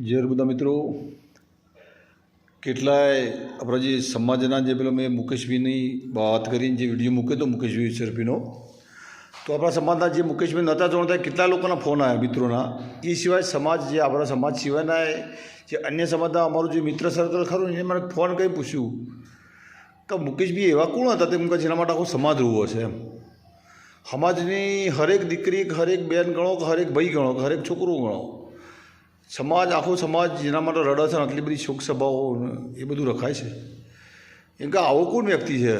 જે બધા મિત્રો કેટલાય આપણા જે સમાજના જે પેલો મેં મુકેશભાઈની વાત કરીને જે વિડીયો મૂક્યો હતો મુકેશભાઈ સરફીનો, તો આપણા સમાજના જે મુકેશભાઈ નહોતા જાણતા કેટલા લોકોના ફોન આવ્યા મિત્રોના. એ સિવાય સમાજ જે આપણા સમાજ સિવાયના જે અન્ય સમાજના અમારું જે મિત્ર સર્કલ ખરું એને મને ફોન કરી પૂછ્યું કે મુકેશભાઈ એવા કોણ હતા તેમ કે જેના માટે આખો સમાજ રૂવો છે એમ. સમાજની હરેક દીકરી, હરેક બેન ગણો કે હરેક ભાઈ ગણો કે હરેક છોકરો ગણો, સમાજ આખો સમાજ જેના માટે રડે છે, આટલી બધી શોક સભાઓ એ બધું રખાય છે. એમ કે આવો કોણ વ્યક્તિ છે?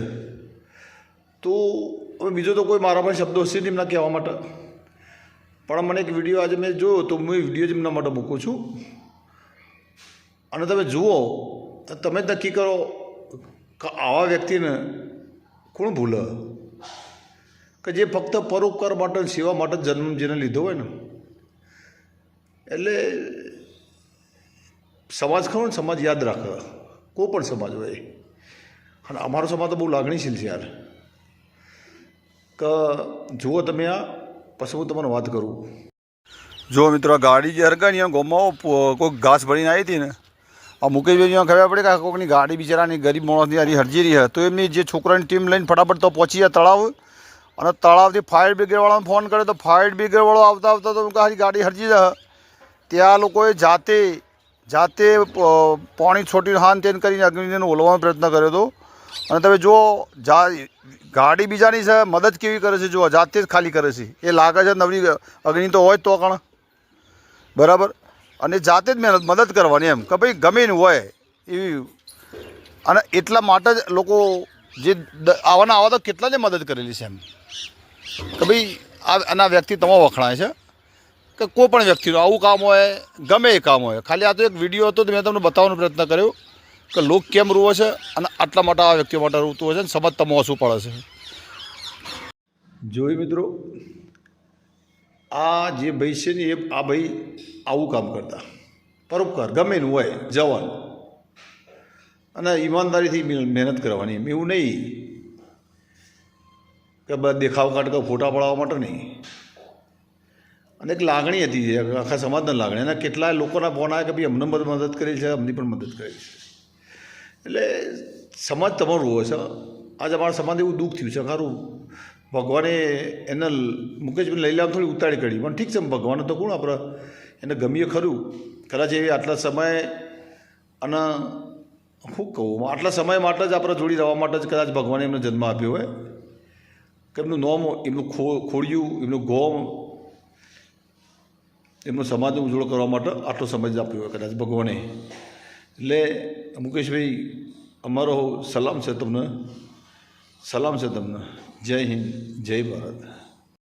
તો હવે બીજો તો કોઈ મારા પાસે શબ્દો હશે નહીં એમના કહેવા માટે, પણ મને એક વિડીયો આજે મેં જોયો તો હું એ વિડીયો જ એમના માટે મૂકું છું. અને તમે જુઓ તો તમે જ નક્કી કરો કે આવા વ્યક્તિને કોણ ભૂલે કે જે ફક્ત પરોપકાર માટે, સેવા માટે જન્મ જેને લીધો હોય ને. એટલે સમાજ ખરો ને, સમાજ યાદ રાખે, કોઈ પણ સમાજ હોય. અને અમારો સમાજ તો બહુ લાગણીશીલ છે યાર. કે જુઓ તમે આ, પછી હું તમને વાત કરું. જો મિત્રો, આ ગાડી જે હરકાની ગામમાં કોઈક ઘાસ ભરીને આવી હતી ને, આ મુકેશભાઈ ખબર પડે કે આ કોઈકની ગાડી બિચારાની ગરીબ માણસની હારી હરજી રહી છે. તો એમની જે છોકરાની ટીમ લઈને ફટાફટ તો પહોંચી ગયા તળાવ, અને તળાવથી ફાયર બ્રિગેડવાળાને ફોન કર્યો તો ફાયર બ્રિગેડવાળો આવતા તો હારી ગાડી હરજી જાય. ત્યાં લોકોએ જાતે પાણી છોટીને હાન તેન કરીને અગ્નિને ઓલવાનો પ્રયત્ન કર્યો હતો. અને તમે જુઓ ગાડી બીજાની છે, મદદ કેવી કરે છે, જુઓ જાતે જ ખાલી કરે છે. એ લાગે છે નવરી અગ્નિ તો હોય જ તો કણ બરાબર. અને જાતે જ મદદ કરવાની એમ કે ભાઈ ગમે ને હોય એવી. અને એટલા માટે જ લોકો જે આવા તો કેટલાને મદદ કરેલી છે એમ કે ભાઈ આના વ્યક્તિ તમારો વખણાય છે કે કોઈ પણ વ્યક્તિનું આવું કામ હોય, ગમે એ કામ હોય. ખાલી આ તો એક વિડીયો હતો તો મેં તમને બતાવવાનો પ્રયત્ન કર્યો કે લોક કેમ રૂવે છે અને આટલા માટે આ વ્યક્તિઓ માટે રૂવતું હોય છે ને સમજ તમે ઓછું પડે છે. જોઈ મિત્રો, આ જે ભાઈ છે ને એ આ ભાઈ આવું કામ કરતા, પરોપકાર ગમે એનું હોય, જવાન અને ઈમાનદારીથી મહેનત કરવાની. એમ એવું નહીં કે બસ દેખાવ કાઢ કે ફોટા પડાવવા માટે નહીં. અને એક લાગણી હતી, આખા સમાજની લાગણી. અને કેટલાય લોકોના ફોન આવ્યા કે ભાઈ અમને મદદ કરી છે, અમને પણ મદદ કરી છે. એટલે સમાજ તમારું હોય છે. આજે અમારા સમાજ એવું દુઃખ થયું છે ખરું. ભગવાને એને મુકેશભાઈ લઈ લાવ થોડી ઉતાળી કરી, પણ ઠીક છે, ભગવાને તો કોણ આપણે એને ગમીએ ખરું. કદાચ એવી આટલા સમય અને શું કહું, આટલા સમય માટે જ આપણે જોડી રહેવા માટે જ કદાચ ભગવાને એમને જન્મ આપ્યો હોય કે એમનું નામ, એમનું ખોડિયું, એમનું ગોમ, એમનો સમાજને ઉજળો કરવા માટે આટલો સમય જ આપ્યો હોય કદાચ ભગવાને. એટલે મુકેશભાઈ અમારો સલામ છે તમને, સલામ છે તમને. જય હિન્દ, જય ભારત.